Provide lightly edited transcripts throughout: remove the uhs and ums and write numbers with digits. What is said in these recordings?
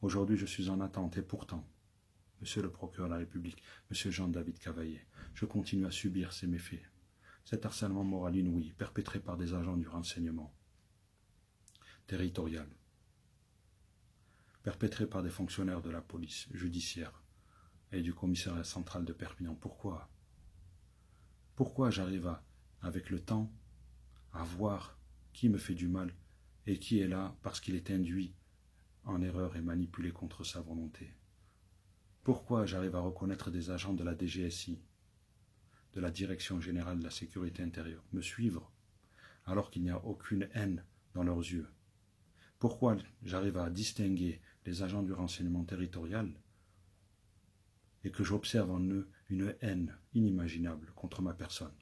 Aujourd'hui, je suis en attente et pourtant, Monsieur le procureur de la République, Monsieur Jean-David Cavaillé, je continue à subir ces méfaits. Cet harcèlement moral inouï, perpétré par des agents du renseignement territorial, perpétré par des fonctionnaires de la police judiciaire et du commissariat central de Perpignan. Pourquoi? Pourquoi j'arrive avec le temps, à voir qui me fait du mal et qui est là parce qu'il est induit en erreur et manipulé contre sa volonté? Pourquoi j'arrive à reconnaître des agents de la DGSI, de la Direction Générale de la Sécurité Intérieure, me suivre alors qu'il n'y a aucune haine dans leurs yeux? Pourquoi j'arrive à distinguer les agents du renseignement territorial et que j'observe en eux une haine inimaginable contre ma personne?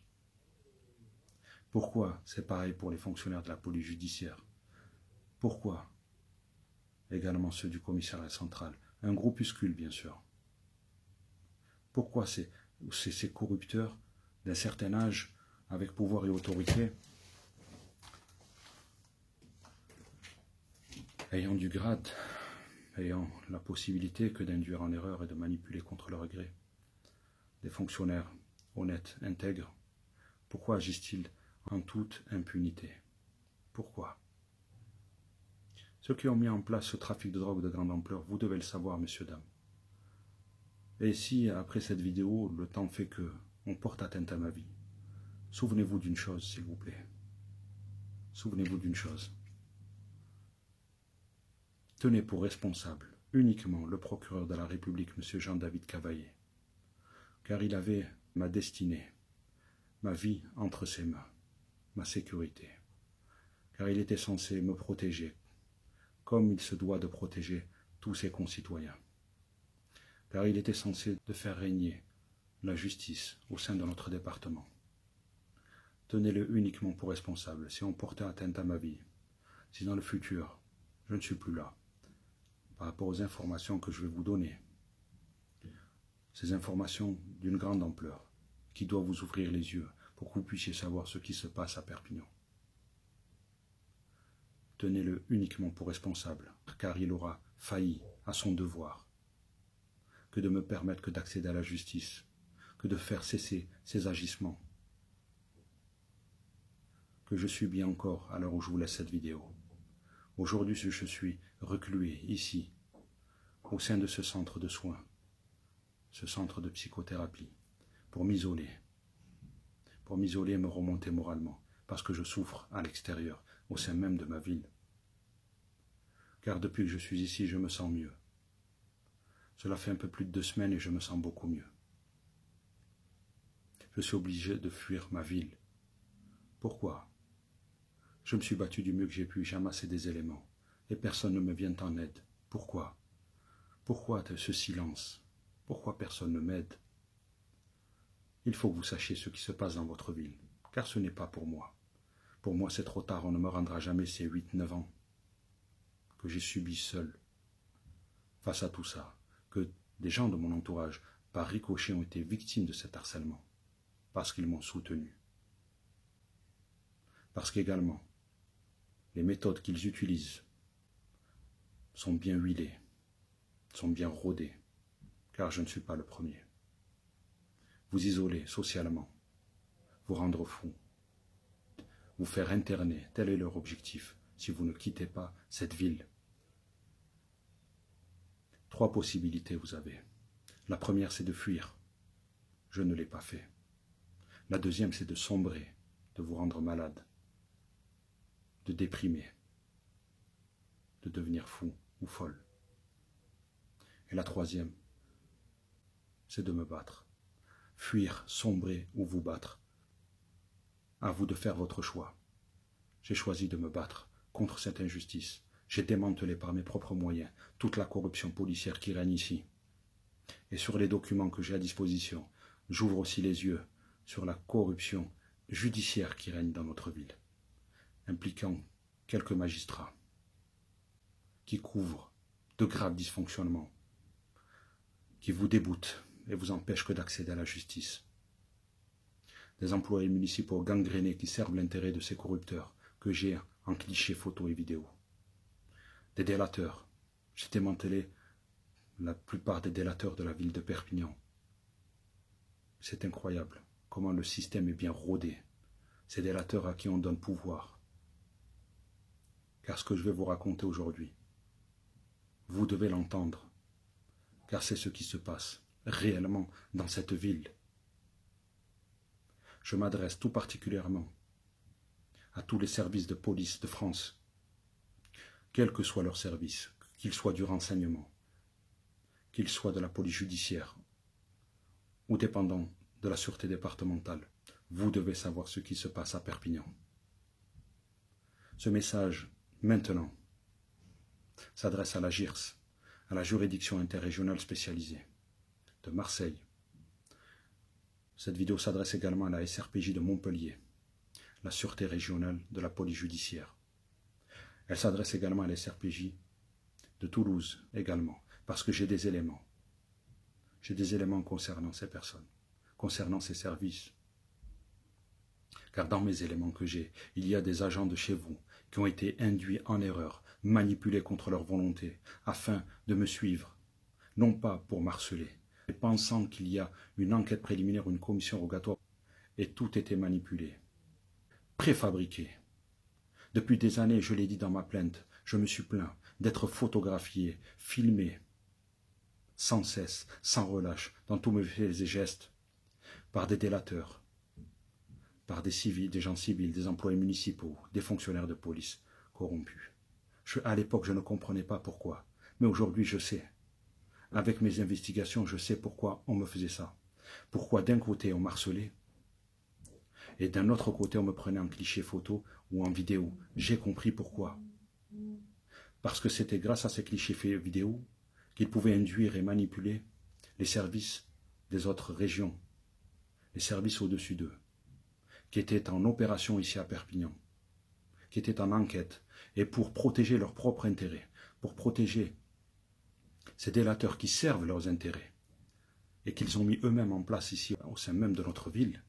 Pourquoi c'est pareil pour les fonctionnaires de la police judiciaire? Pourquoi également ceux du commissariat central? Un groupuscule, bien sûr. Pourquoi ces corrupteurs d'un certain âge, avec pouvoir et autorité, ayant du grade, ayant la possibilité que d'induire en erreur et de manipuler contre leur gré, des fonctionnaires honnêtes, intègres, pourquoi agissent-ils en toute impunité? Pourquoi? Ceux qui ont mis en place ce trafic de drogue de grande ampleur, vous devez le savoir, messieurs, dames. Et si, après cette vidéo, le temps fait que on porte atteinte à ma vie, souvenez-vous d'une chose, s'il vous plaît. Souvenez-vous d'une chose. Tenez pour responsable uniquement le procureur de la République, M. Jean-David Cavaillé, car il avait ma destinée, ma vie entre ses mains, ma sécurité, car il était censé me protéger, comme il se doit de protéger tous ses concitoyens, car il était censé de faire régner la justice au sein de notre département. Tenez-le uniquement pour responsable si on portait atteinte à ma vie, si dans le futur, je ne suis plus là, par rapport aux informations que je vais vous donner, ces informations d'une grande ampleur, qui doivent vous ouvrir les yeux pour que vous puissiez savoir ce qui se passe à Perpignan. Tenez-le uniquement pour responsable, car il aura failli à son devoir, que de me permettre que d'accéder à la justice, que de faire cesser ces agissements, que je subis encore à l'heure où je vous laisse cette vidéo. Aujourd'hui, je suis reclué ici, au sein de ce centre de soins, ce centre de psychothérapie, pour m'isoler et me remonter moralement, parce que je souffre à l'extérieur, au sein même de ma ville. Car depuis que je suis ici, je me sens mieux. Cela fait un peu plus de 2 semaines et je me sens beaucoup mieux. Je suis obligé de fuir ma ville. Pourquoi? Je me suis battu du mieux que j'ai pu, j'ai amassé des éléments, et personne ne me vient en aide. Pourquoi? Pourquoi ce silence? Pourquoi personne ne m'aide? Il faut que vous sachiez ce qui se passe dans votre ville, car ce n'est pas pour moi. Pour moi, c'est trop tard, on ne me rendra jamais ces 8-9 ans que j'ai subis seul. Face à tout ça, que des gens de mon entourage, par ricochet, ont été victimes de cet harcèlement, parce qu'ils m'ont soutenu. Parce qu'également, les méthodes qu'ils utilisent sont bien huilées, sont bien rodées, car je ne suis pas le premier. Vous isoler socialement, vous rendre fou, vous faire interner, tel est leur objectif, si vous ne quittez pas cette ville. 3 possibilités vous avez. La première, c'est de fuir. Je ne l'ai pas fait. La deuxième, c'est de sombrer, de vous rendre malade, de déprimer, de devenir fou ou folle. Et la troisième, c'est de me battre. Fuir, sombrer ou vous battre. À vous de faire votre choix. J'ai choisi de me battre contre cette injustice. J'ai démantelé par mes propres moyens toute la corruption policière qui règne ici. Et sur les documents que j'ai à disposition, j'ouvre aussi les yeux sur la corruption judiciaire qui règne dans notre ville, impliquant quelques magistrats qui couvrent de graves dysfonctionnements, qui vous déboutent et vous empêchent que d'accéder à la justice. Des employés municipaux gangrénés qui servent l'intérêt de ces corrupteurs que j'ai en clichés photos et vidéos. Des délateurs, J'ai démantelé la plupart des délateurs de la ville de Perpignan. C'est incroyable comment le système est bien rodé. Ces délateurs à qui on donne pouvoir. Car ce que je vais vous raconter aujourd'hui, vous devez l'entendre, car c'est ce qui se passe réellement dans cette ville. Je m'adresse tout particulièrement à tous les services de police de France, quel que soit leur service, qu'ils soient du renseignement, qu'ils soient de la police judiciaire ou dépendants de la sûreté départementale. Vous devez savoir ce qui se passe à Perpignan. Ce message, maintenant, s'adresse à la JIRS, à la juridiction interrégionale spécialisée de Marseille. Cette vidéo s'adresse également à la SRPJ de Montpellier, la sûreté régionale de la police judiciaire. Elle s'adresse également à la SRPJ de Toulouse également, parce que j'ai des éléments. J'ai des éléments concernant ces personnes, concernant ces services. Car dans mes éléments que j'ai, il y a des agents de chez vous qui ont été induits en erreur, manipulés contre leur volonté, afin de me suivre, non pas pour m'harceler, mais pensant qu'il y a une enquête préliminaire ou une commission rogatoire, et tout était manipulé, préfabriqué. Depuis des années, je l'ai dit dans ma plainte, je me suis plaint d'être photographié, filmé, sans cesse, sans relâche, dans tous mes faits et gestes, par des délateurs, par des civils, des gens civils, des employés municipaux, des fonctionnaires de police corrompus. À l'époque, je ne comprenais pas pourquoi, mais aujourd'hui, je sais. Avec mes investigations, je sais pourquoi on me faisait ça. Pourquoi d'un côté, on m'harcelait, et d'un autre côté, on me prenait en cliché photo ou en vidéo. J'ai compris pourquoi. Parce que c'était grâce à ces clichés vidéo qu'ils pouvaient induire et manipuler les services des autres régions, les services au-dessus d'eux, qui étaient en opération ici à Perpignan, qui étaient en enquête, et pour protéger leurs propres intérêts, pour protéger ces délateurs qui servent leurs intérêts, et qu'ils ont mis eux-mêmes en place ici, au sein même de notre ville,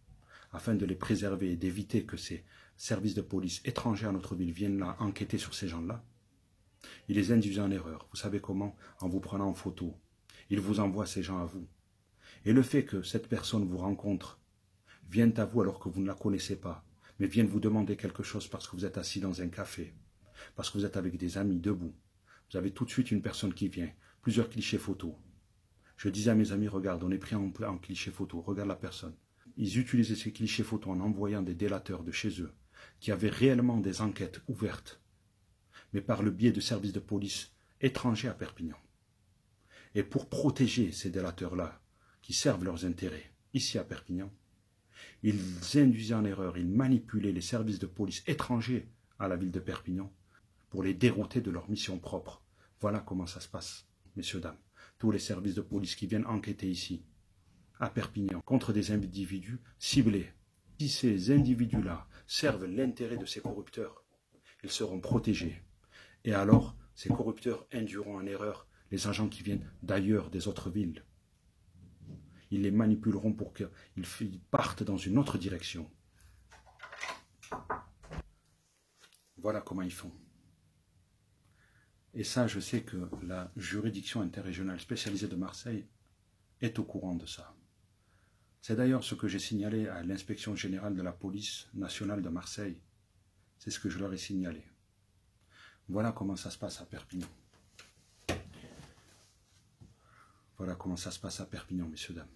afin de les préserver et d'éviter que ces services de police étrangers à notre ville viennent là enquêter sur ces gens-là. Ils les induisent en erreur. Vous savez comment? En vous prenant en photo. Ils vous envoient ces gens à vous. Et le fait que cette personne vous rencontre, vienne à vous alors que vous ne la connaissez pas, mais vienne vous demander quelque chose parce que vous êtes assis dans un café, parce que vous êtes avec des amis debout. Vous avez tout de suite une personne qui vient, plusieurs clichés photos. Je disais à mes amis, regarde, on est pris en cliché photo, regarde la personne. Ils utilisaient ces clichés photos en envoyant des délateurs de chez eux, qui avaient réellement des enquêtes ouvertes, mais par le biais de services de police étrangers à Perpignan. Et pour protéger ces délateurs-là, qui servent leurs intérêts ici à Perpignan, ils induisaient en erreur, ils manipulaient les services de police étrangers à la ville de Perpignan pour les dérouter de leur mission propre. Voilà comment ça se passe, messieurs, dames. Tous les services de police qui viennent enquêter ici, à Perpignan, contre des individus ciblés. Si ces individus-là servent l'intérêt de ces corrupteurs, ils seront protégés. Et alors, ces corrupteurs induiront en erreur les agents qui viennent d'ailleurs, des autres villes. Ils les manipuleront pour qu'ils partent dans une autre direction. Voilà comment ils font. Et ça, je sais que la juridiction interrégionale spécialisée de Marseille est au courant de ça. C'est d'ailleurs ce que j'ai signalé à l'inspection générale de la police nationale de Marseille. C'est ce que je leur ai signalé. Voilà comment ça se passe à Perpignan. Voilà comment ça se passe à Perpignan, messieurs, dames.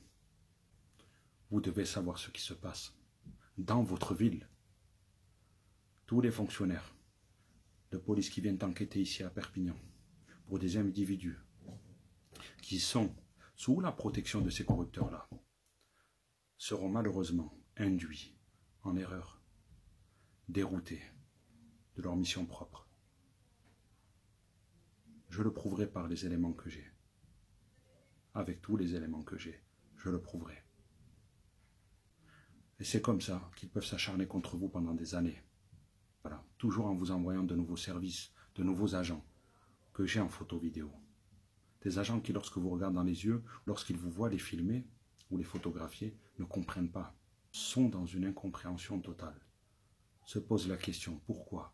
Vous devez savoir ce qui se passe dans votre ville. Tous les fonctionnaires de police qui viennent enquêter ici à Perpignan pour des individus qui sont sous la protection de ces corrupteurs-là seront malheureusement induits en erreur, déroutés de leur mission propre. Je le prouverai par les éléments que j'ai. Avec tous les éléments que j'ai, je le prouverai. Et c'est comme ça qu'ils peuvent s'acharner contre vous pendant des années. Voilà, toujours en vous envoyant de nouveaux services, de nouveaux agents que j'ai en photo-vidéo. Des agents qui, lorsque vous regardez dans les yeux, lorsqu'ils vous voient les filmer ou les photographier, ne comprennent pas, sont dans une incompréhension totale. Se posent la question, pourquoi?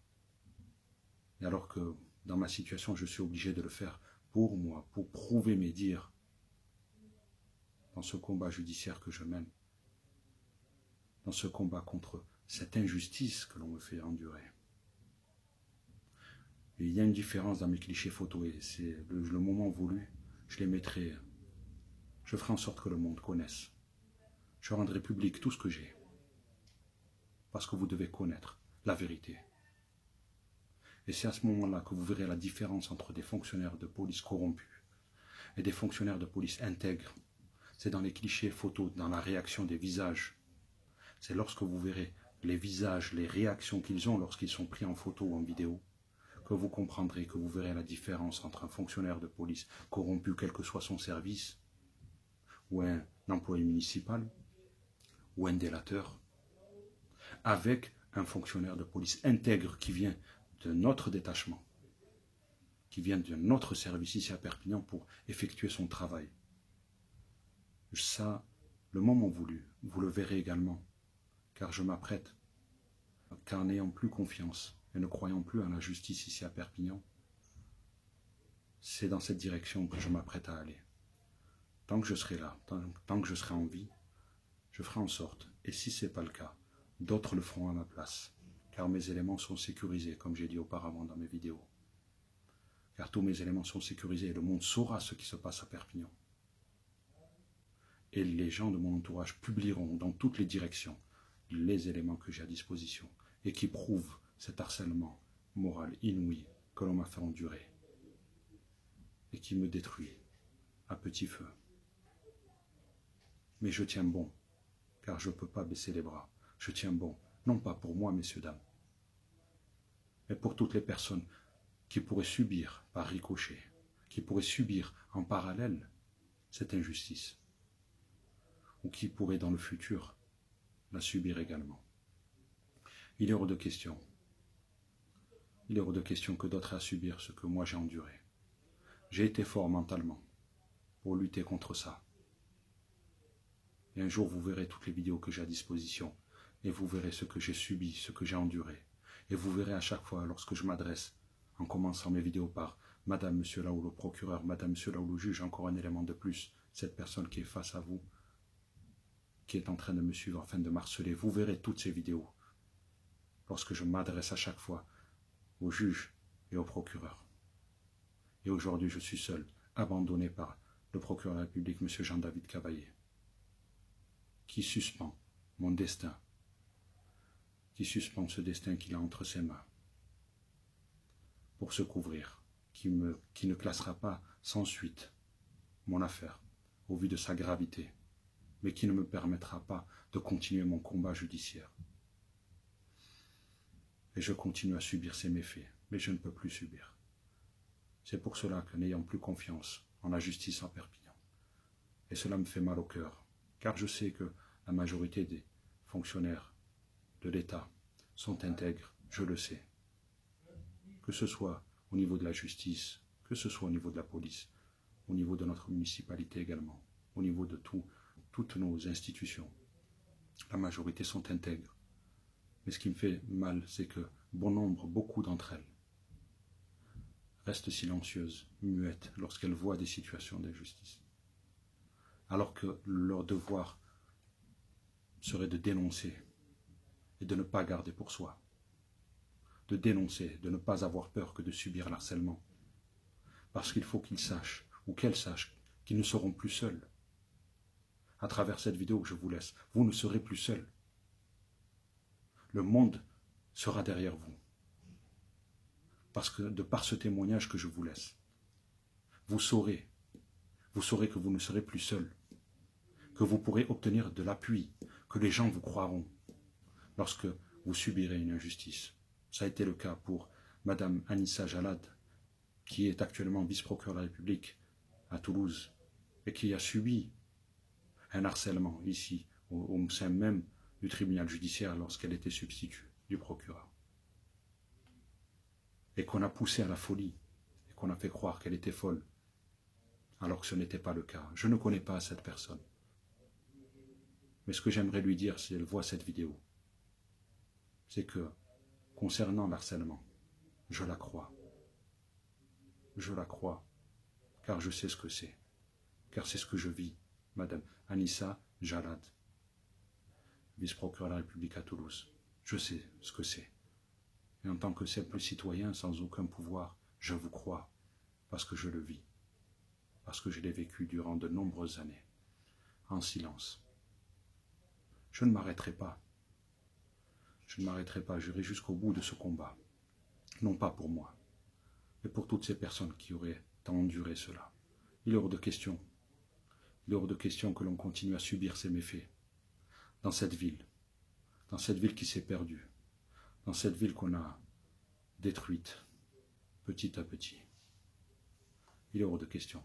Et alors que dans ma situation, je suis obligé de le faire pour moi, pour prouver mes dires dans ce combat judiciaire que je mène, dans ce combat contre cette injustice que l'on me fait endurer. Et il y a une différence dans mes clichés photos et c'est le moment voulu, je les mettrai, je ferai en sorte que le monde connaisse. Je rendrai public tout ce que j'ai. Parce que vous devez connaître la vérité. Et c'est à ce moment-là que vous verrez la différence entre des fonctionnaires de police corrompus et des fonctionnaires de police intègres. C'est dans les clichés photos, dans la réaction des visages. C'est lorsque vous verrez les visages, les réactions qu'ils ont lorsqu'ils sont pris en photo ou en vidéo, que vous comprendrez, que vous verrez la différence entre un fonctionnaire de police corrompu, quel que soit son service, ou un employé municipal, ou un délateur, avec un fonctionnaire de police intègre qui vient de notre détachement, qui vient de notre service ici à Perpignan pour effectuer son travail. Ça, le moment voulu, vous le verrez également, car je m'apprête, car n'ayant plus confiance et ne croyant plus à la justice ici à Perpignan, c'est dans cette direction que je m'apprête à aller. Tant que je serai là, tant que je serai en vie, je ferai en sorte, et si ce n'est pas le cas, d'autres le feront à ma place, car mes éléments sont sécurisés, comme j'ai dit auparavant dans mes vidéos. Car tous mes éléments sont sécurisés et le monde saura ce qui se passe à Perpignan. Et les gens de mon entourage publieront dans toutes les directions les éléments que j'ai à disposition et qui prouvent cet harcèlement moral inouï que l'on m'a fait endurer et qui me détruit à petit feu. Mais je tiens bon, car je ne peux pas baisser les bras. Je tiens bon, non pas pour moi, messieurs, dames, mais pour toutes les personnes qui pourraient subir par ricochet, qui pourraient subir en parallèle cette injustice, ou qui pourraient dans le futur la subir également. Il est hors de question. Il est hors de question que d'autres aient à subir ce que moi j'ai enduré. J'ai été fort mentalement pour lutter contre ça. Et un jour, vous verrez toutes les vidéos que j'ai à disposition, et vous verrez ce que j'ai subi, ce que j'ai enduré. Et vous verrez à chaque fois, lorsque je m'adresse, en commençant mes vidéos par « Madame, Monsieur là ou le procureur, Madame, Monsieur là ou le juge », encore un élément de plus, cette personne qui est face à vous, qui est en train de me suivre afin de m'harceler, vous verrez toutes ces vidéos, lorsque je m'adresse à chaque fois au juge et au procureur. Et aujourd'hui, je suis seul, abandonné par le procureur de la République, M. Jean-David Cavaillé, qui suspend mon destin, qui suspend ce destin qu'il a entre ses mains, pour se couvrir, qui ne classera pas sans suite mon affaire, au vu de sa gravité, mais qui ne me permettra pas de continuer mon combat judiciaire. Et je continue à subir ces méfaits, mais je ne peux plus subir. C'est pour cela que, n'ayant plus confiance en la justice à Perpignan, et cela me fait mal au cœur, car je sais que la majorité des fonctionnaires de l'État sont intègres, je le sais. Que ce soit au niveau de la justice, que ce soit au niveau de la police, au niveau de notre municipalité également, au niveau de toutes nos institutions. La majorité sont intègres. Mais ce qui me fait mal, c'est que beaucoup d'entre elles, restent silencieuses, muettes, lorsqu'elles voient des situations d'injustice. Alors que leur devoir serait de dénoncer et de ne pas garder pour soi. De dénoncer, de ne pas avoir peur que de subir l'harcèlement. Parce qu'il faut qu'ils sachent, ou qu'elles sachent, qu'ils ne seront plus seuls. À travers cette vidéo que je vous laisse, vous ne serez plus seuls. Le monde sera derrière vous. Parce que de par ce témoignage que je vous laisse, vous saurez que vous ne serez plus seuls, que vous pourrez obtenir de l'appui, que les gens vous croiront lorsque vous subirez une injustice. Ça a été le cas pour Madame Anissa Jalad, qui est actuellement vice-procureur de la République à Toulouse et qui a subi un harcèlement ici, au sein même du tribunal judiciaire lorsqu'elle était substitut du procureur. Et qu'on a poussé à la folie, et qu'on a fait croire qu'elle était folle, alors que ce n'était pas le cas. Je ne connais pas cette personne. Mais ce que j'aimerais lui dire, si elle voit cette vidéo, c'est que, concernant l'harcèlement, je la crois. Je la crois. car je sais ce que c'est, car c'est ce que je vis, Madame Anissa Jalad, vice-procureur de la République à Toulouse. Je sais ce que c'est. Et en tant que simple citoyen sans aucun pouvoir, je vous crois, parce que je le vis, parce que je l'ai vécu durant de nombreuses années, en silence. Je ne m'arrêterai pas. Je ne m'arrêterai pas, j'irai jusqu'au bout de ce combat. Non pas pour moi, mais pour toutes ces personnes qui auraient enduré cela. Il est hors de question. Il est hors de question que l'on continue à subir ces méfaits. Dans cette ville qui s'est perdue, dans cette ville qu'on a détruite, petit à petit. Il est hors de question.